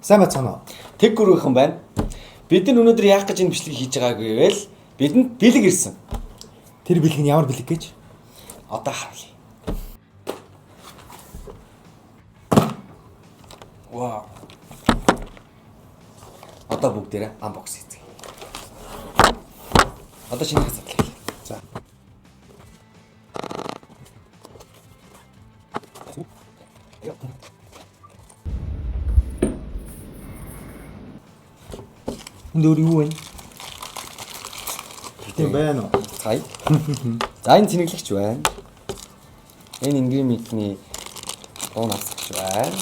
Сайн бацгаана уу? Тэг гүргийнхэн байна. Бид нар өнөөдөр яах гэж энэ бичлэгийг хийж байгааг гэвэл бидэнд бэлэг ирсэн. Тэр бэлэг нь ямар бэлэг гэж? Одоо харуулъя. Вау. Одоо бүгдээрээ unbox хийцгээе. Одоо шинэ хасадлаа. За. Энд өөр юу вэ? Тийм байна уу? Цай. За энэ цэнэглэгч байна. Энэ ингриментний дуун авсагч байна.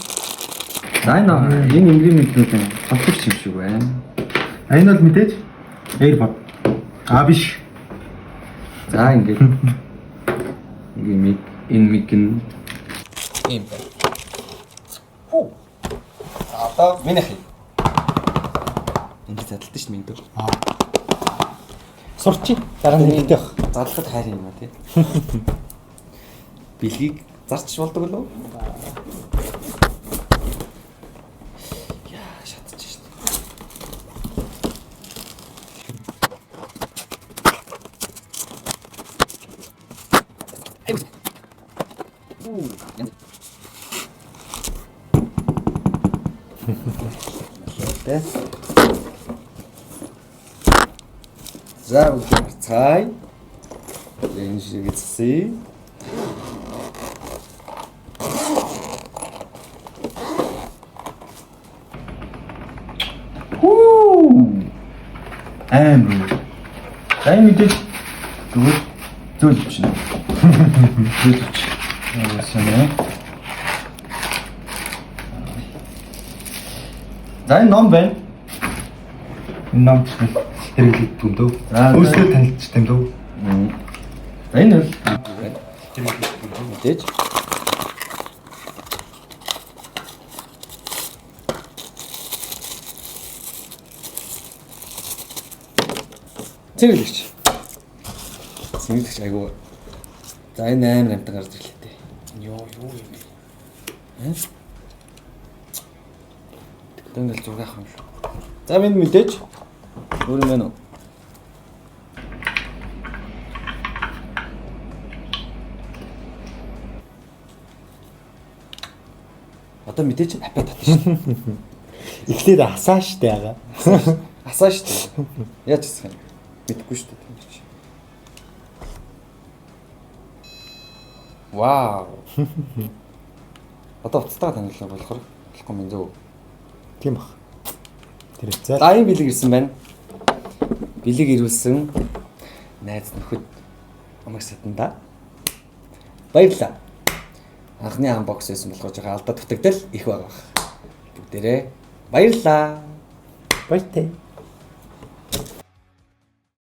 За энэ ингриментнүүдийн холбогч юм шиг байна. Энэ бол мэдээж AirPod. Биш. За ингээд энэ мик нь юм байна. Хөө. Одоо минийх. Ингээд задалтай шүү минь дөө. Сурчи. Дараа нь хэлдэг. Задлахад хайр юм а тий. Бэлгийг зарч болдог лөө? Яа, шатчих шүү дээ. За үгүй цай. Энэ шиг эцсий. Ай мэдээж зүйл бичнэ. Зүйл бич. Яасан. За энэ ном байна. Энэ ном хэрэглэдэг юм дөө. Өөрсдөө танилцдаг юм дөө. За энэ бол мэдээж цэнэглэгч. Цэнэглэгч айгуу. За энэ амар амтан гарч ирлээ дээ. Юу юм бэ? Тэнгэл 6 ах юм шүү. За минь мэдээж өөр юм байна уу? Одоо мэдээж апет татна шүү. Эхлээд асаа штэ яга. Асаа шүү. Яаж асах юм? Мэдгүй шүү дээ. Вау. Одоо уцтайгаа танилцуулах болохоор болохгүй юм зөө. Тийм бах. Тэр хэвцээ. За энэ бэлэг ирсэн байна. Бэлэг ирүүлсэн найз нөхөд амаг сатанда. Баярлалаа. Анхны unbox хийсэн болохоор жоохон алдаа дутагдал их байгаа. Бүгдээрээ баярлалаа. Баяртай.